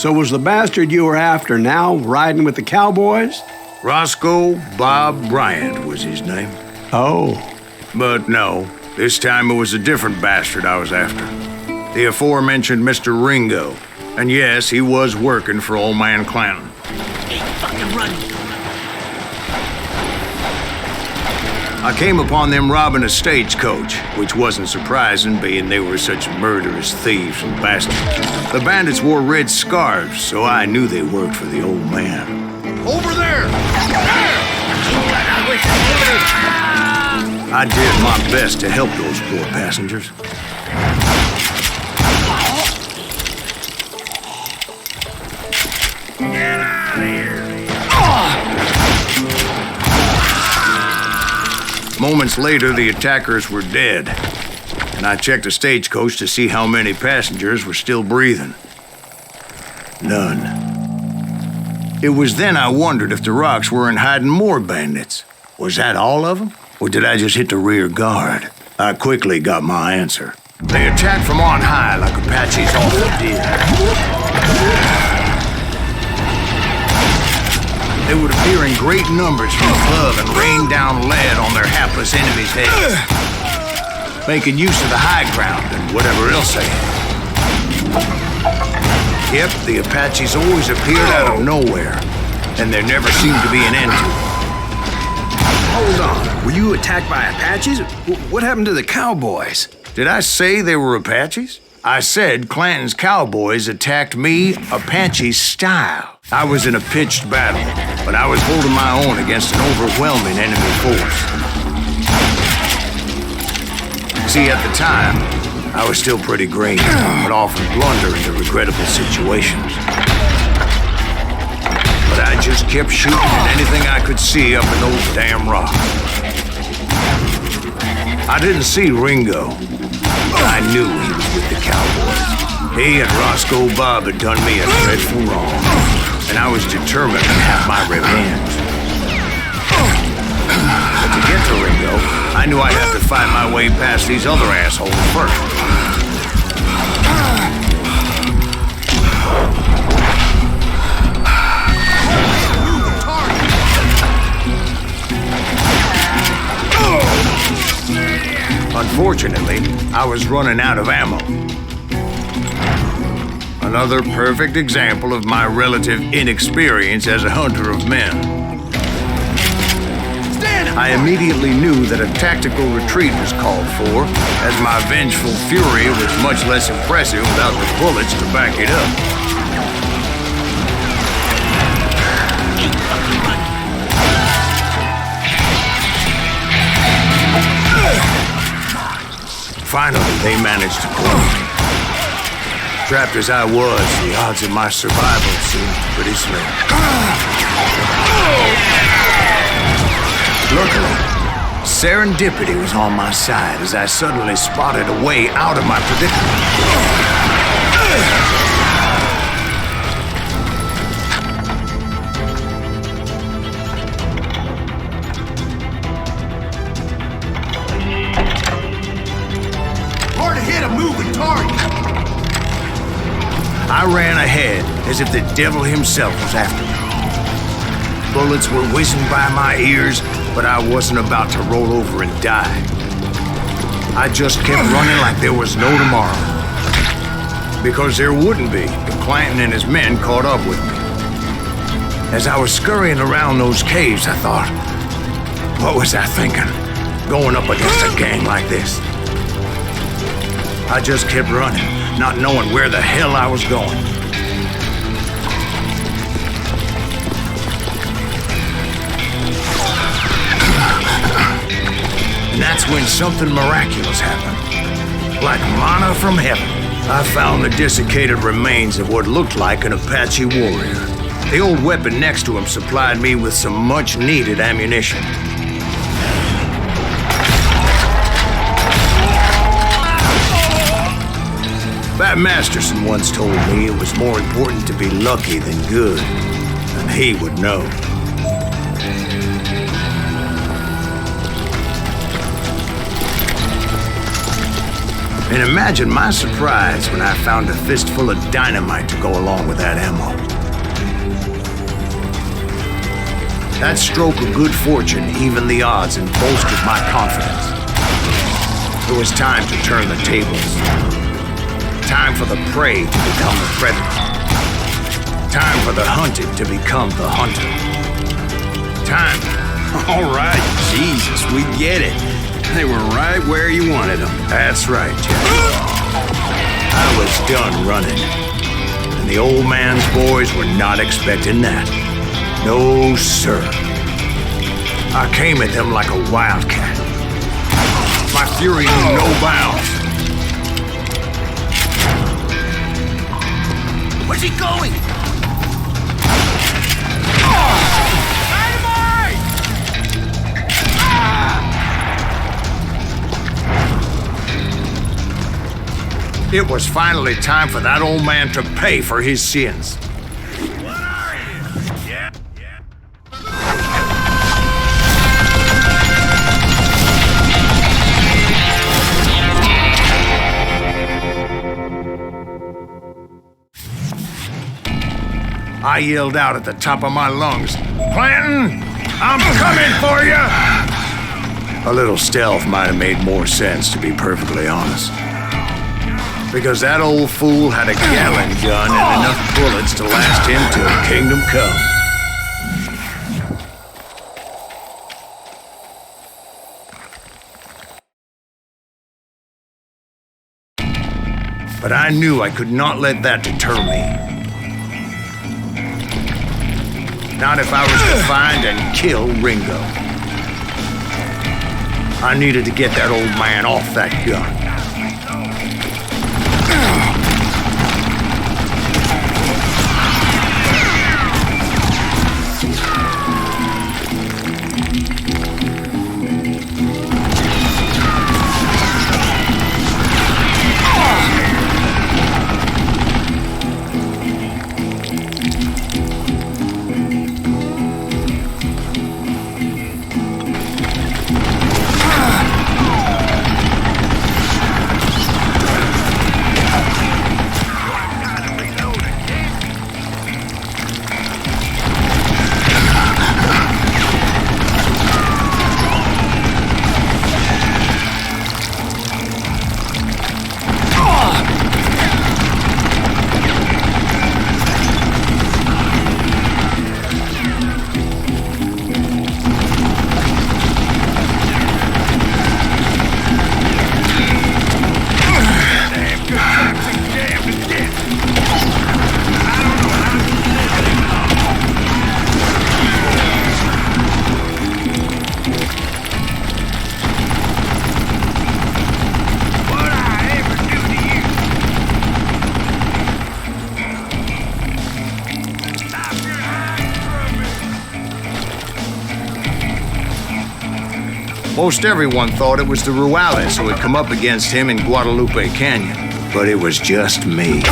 So was the bastard you were after now riding with the cowboys? Roscoe Bob Bryant was his name. Oh. But no, this time it was a different bastard I was after. The aforementioned Mr. Ringo. And yes, he was working for old man Clanton. Hey, fucking run! I came upon them robbing a stagecoach, which wasn't surprising, being they were such murderous thieves and bastards. The bandits wore red scarves, so I knew they worked for the old man. Over there! I did my best to help those poor passengers. Get out of here! Moments later, the attackers were dead, and I checked the stagecoach to see how many passengers were still breathing. None. It was then I wondered if the rocks weren't hiding more bandits. Was that all of them? Or did I just hit the rear guard? I quickly got my answer. They attacked from on high like Apaches often did. They would appear in great numbers from above and rain down lead on their hapless enemies' heads, making use of the high ground and whatever else they had. Yep, the Apaches always appeared out of nowhere, and there never seemed to be an end to it. Hold on, were you attacked by Apaches? What happened to the cowboys? Did I say they were Apaches? I said Clanton's cowboys attacked me Apache style. I was in a pitched battle, but I was holding my own against an overwhelming enemy force. See, at the time, I was still pretty green, but often blunder into regrettable situations. But I just kept shooting at anything I could see up in those damn rocks. I didn't see Ringo, but I knew he was with the cowboys. He and Roscoe Bob had done me a dreadful wrong, and I was determined to have my revenge. But to get to Ringo, I knew I'd have to fight my way past these other assholes first. Unfortunately, I was running out of ammo. Another perfect example of my relative inexperience as a hunter of men. I immediately knew that a tactical retreat was called for, as my vengeful fury was much less impressive without the bullets to back it up. Finally, they managed to pull me. Trapped as I was, the odds of my survival seemed pretty slim. Luckily, serendipity was on my side as I suddenly spotted a way out of my predicament. Hard to hit a moving target! I ran ahead as if the devil himself was after me. Bullets were whizzing by my ears, but I wasn't about to roll over and die. I just kept running like there was no tomorrow. Because there wouldn't be if Clanton and his men caught up with me. As I was scurrying around those caves, I thought, what was I thinking? Going up against a gang like this? I just kept running, not knowing where the hell I was going. And that's when something miraculous happened. Like manna from heaven, I found the desiccated remains of what looked like an Apache warrior. The old weapon next to him supplied me with some much-needed ammunition. Pat Masterson once told me it was more important to be lucky than good, and he would know. And imagine my surprise when I found a fistful of dynamite to go along with that ammo. That stroke of good fortune evened the odds and bolstered my confidence. It was time to turn the tables. Time for the prey to become the predator. Time for the hunted to become the hunter. Time. All right, Jesus, we get it. They were right where you wanted them. That's right, Jack. I was done running. And the old man's boys were not expecting that. No, sir. I came at them like a wildcat. My fury knew no bounds. Where's he going? It was finally time for that old man to pay for his sins. What are you? Yeah? I yelled out at the top of my lungs, "Clanton, I'm coming for you!" A little stealth might have made more sense, to be perfectly honest. Because that old fool had a Gallon gun and enough bullets to last him till kingdom come. But I knew I could not let that deter me. Not if I was to find and kill Ringo. I needed to get that old man off that gun. Most everyone thought it was the Ruales who had come up against him in Guadalupe Canyon, but it was just me.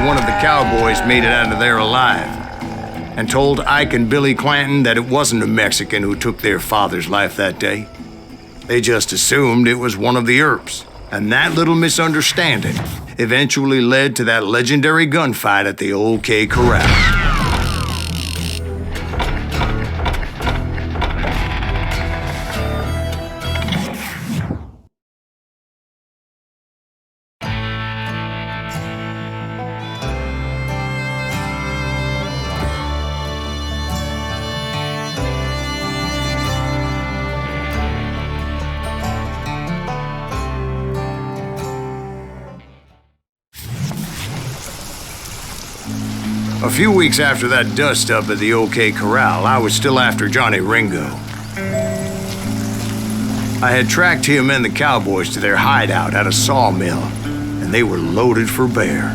One of the cowboys made it out of there alive. and told Ike and Billy Clanton that it wasn't a Mexican who took their father's life that day. They just assumed it was one of the Earps, and that little misunderstanding eventually led to that legendary gunfight at the OK Corral. A few weeks after that dust-up at the OK Corral, I was still after Johnny Ringo. I had tracked him and the cowboys to their hideout at a sawmill, and they were loaded for bear.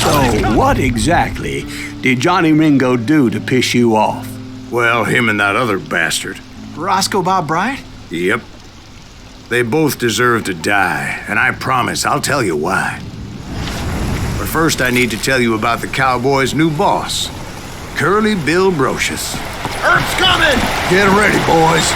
So what exactly did Johnny Ringo do to piss you off? Well, him and that other bastard. Roscoe Bob Bryant? Yep. They both deserve to die, and I promise I'll tell you why. But first I need to tell you about the Cowboys' new boss, Curly Bill Brocious. Earth's coming! Get ready, boys.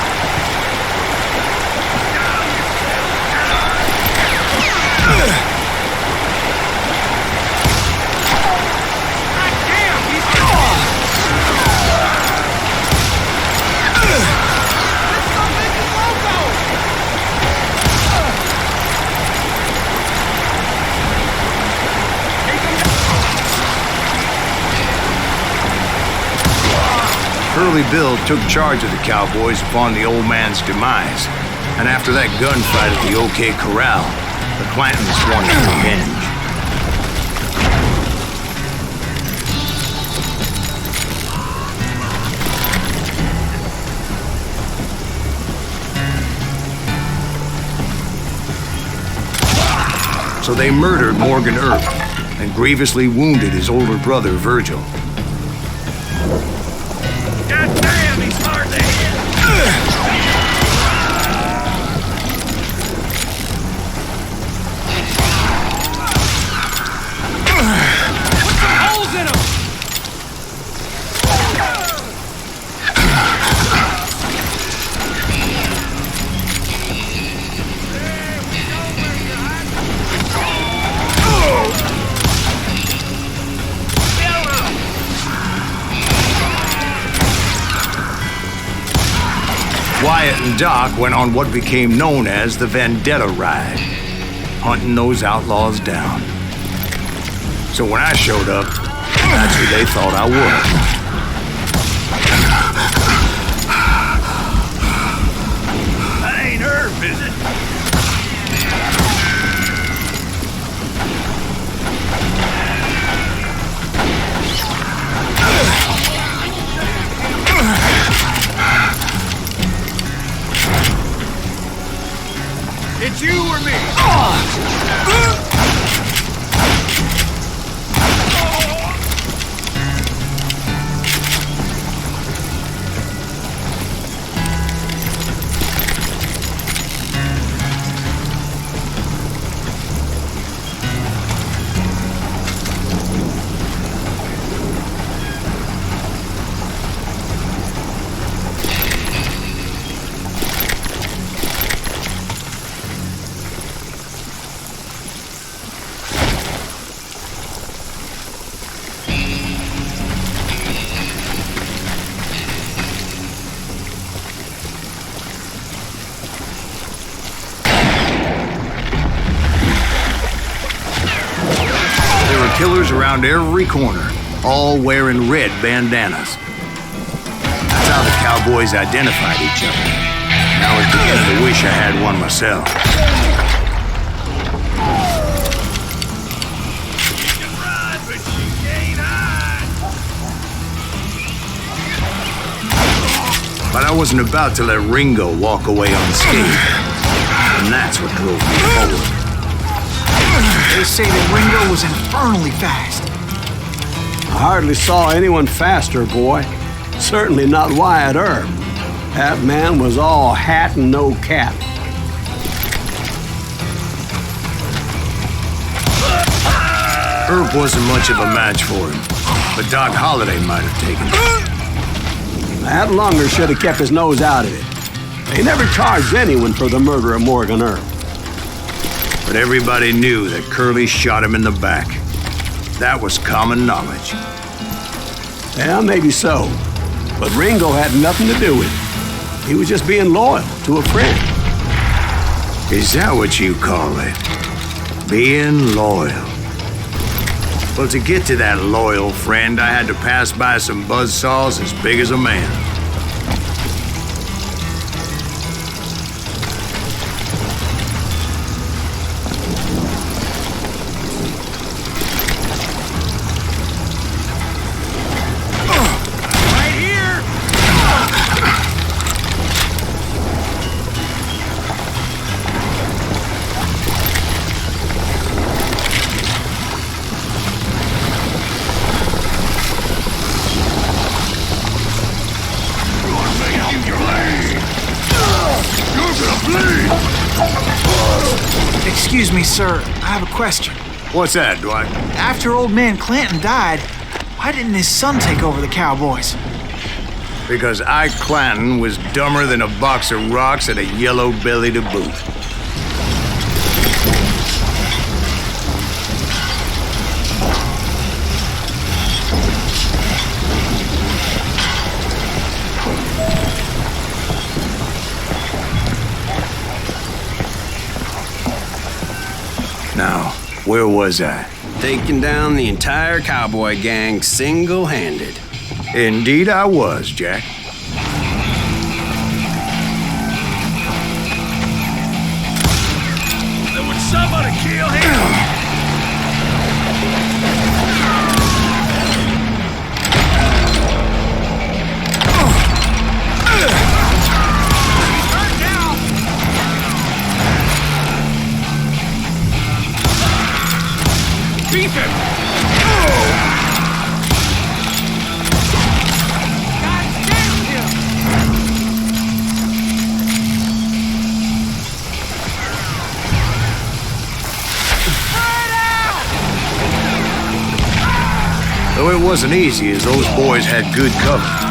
Curly Bill took charge of the Cowboys upon the old man's demise, and after that gunfight at the OK Corral, the Clantons wanted revenge. So they murdered Morgan Earp and grievously wounded his older brother, Virgil. God damn, he's hard to hit! Put some holes in him! Wyatt and Doc went on what became known as the Vendetta Ride, hunting those outlaws down. So when I showed up, that's who they thought I was. That ain't Herb, is it? It's you or me? Killers around every corner, all wearing red bandanas. That's how the Cowboys identified each other. And I was beginning to wish I had one myself. She can run, but she can't hide! But I wasn't about to let Ringo walk away unscathed. And that's what drove me forward. They say that Ringo was infernally fast. I hardly saw anyone faster, boy. Certainly not Wyatt Earp. That man was all hat and no cap. Earp wasn't much of a match for him, but Doc Holliday might have taken it. That lunger should have kept his nose out of it. They never charged anyone for the murder of Morgan Earp. But everybody knew that Curly shot him in the back. That was common knowledge. Yeah, maybe so. But Ringo had nothing to do with it. He was just being loyal to a friend. Is that what you call it? Being loyal? Well, to get to that loyal friend, I had to pass by some buzzsaws as big as a man. Excuse me, sir. I have a question. What's that, Dwight? After old man Clanton died, why didn't his son take over the Cowboys? Because Ike Clanton was dumber than a box of rocks and a yellow belly to boot. Now, where was I? Taking down the entire cowboy gang single-handed. Indeed I was, Jack. Then would somebody kill him? Beat him! Though it wasn't easy, as those boys had good cover.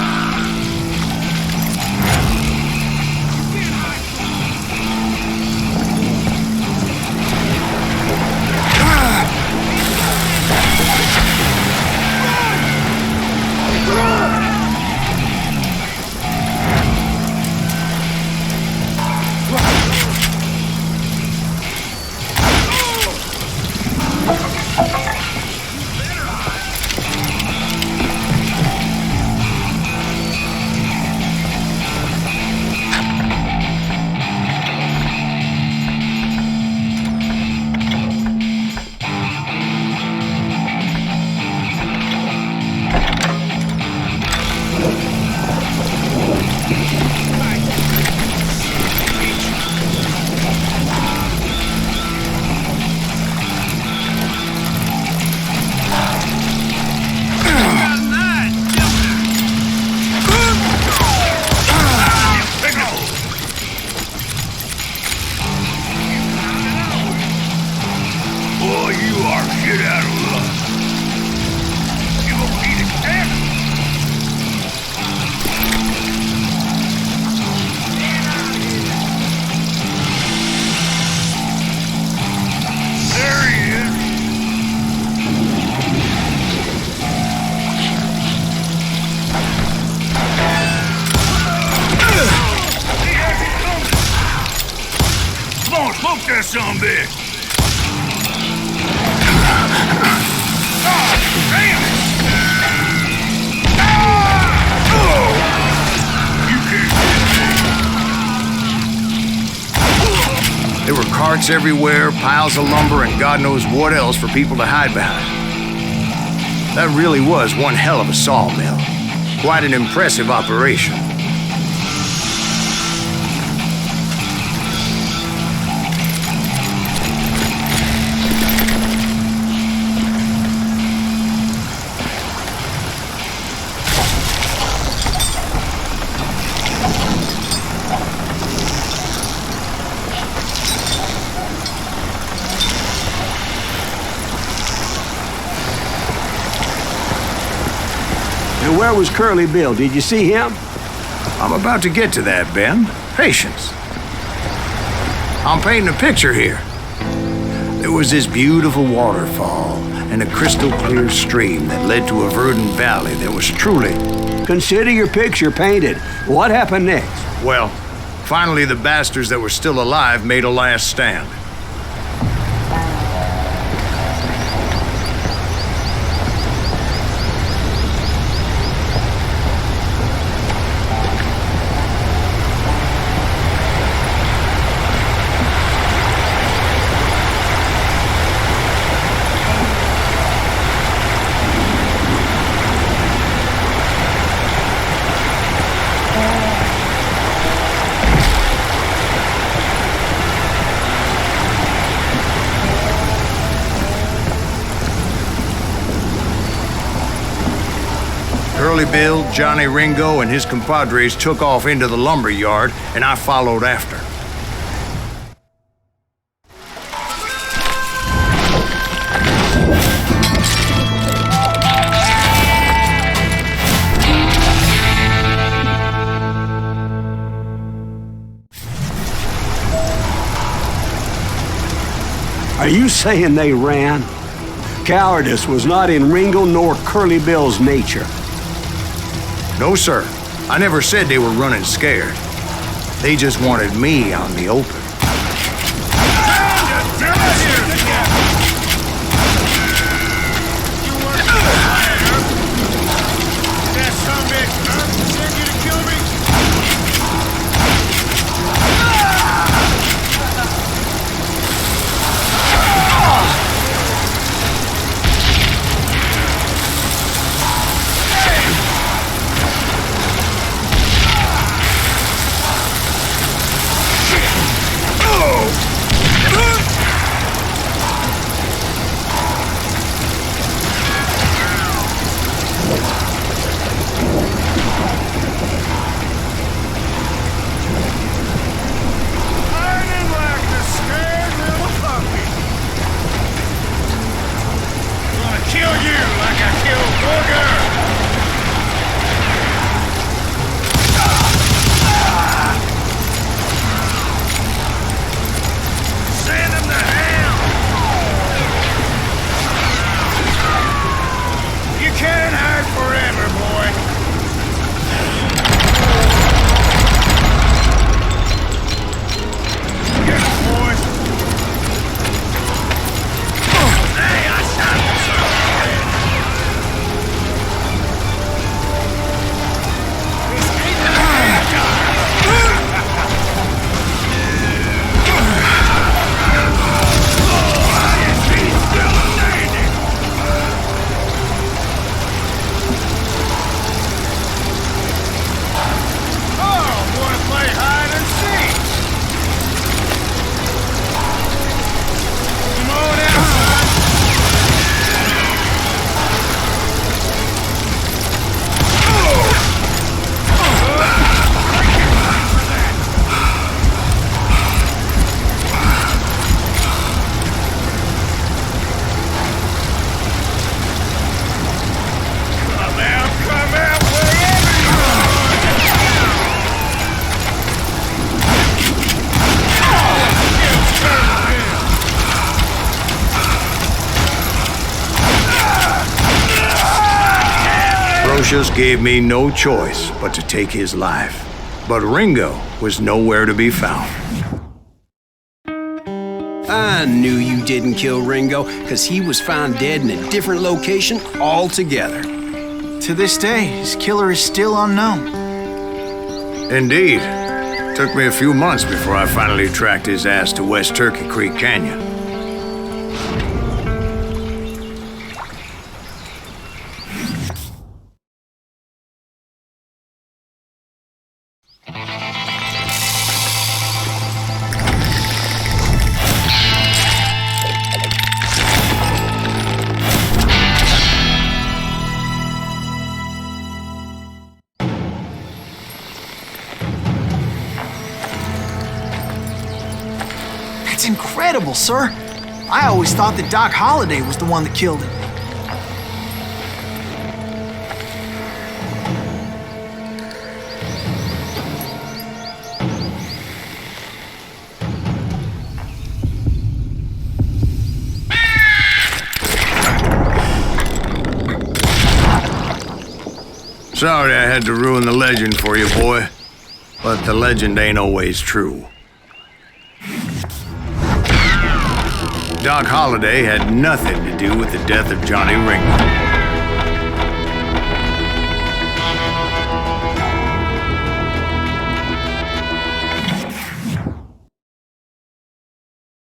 Smoke that son bitch! Damn it! There were carts everywhere, piles of lumber, and God knows what else for people to hide behind. That really was one hell of a sawmill. Quite an impressive operation. Where was Curly Bill? Did you see him? I'm about to get to that, Ben. Patience. I'm painting a picture here. There was this beautiful waterfall and a crystal clear stream that led to a verdant valley that was truly... Consider your picture painted. What happened next? Well, finally the bastards that were still alive made a last stand. Curly Bill, Johnny Ringo, and his compadres took off into the lumber yard, and I followed after. Are you saying they ran? Cowardice was not in Ringo nor Curly Bill's nature. No, sir. I never said they were running scared. They just wanted me out in the open. Just gave me no choice but to take his life. But Ringo was nowhere to be found. I knew you didn't kill Ringo, because he was found dead in a different location altogether. To this day, his killer is still unknown. Indeed. Took me a few months before I finally tracked his ass to West Turkey Creek Canyon. That's incredible, sir. I always thought that Doc Holliday was the one that killed him. Sorry I had to ruin the legend for you, boy. But the legend ain't always true. Doc Holliday had nothing to do with the death of Johnny Ringo.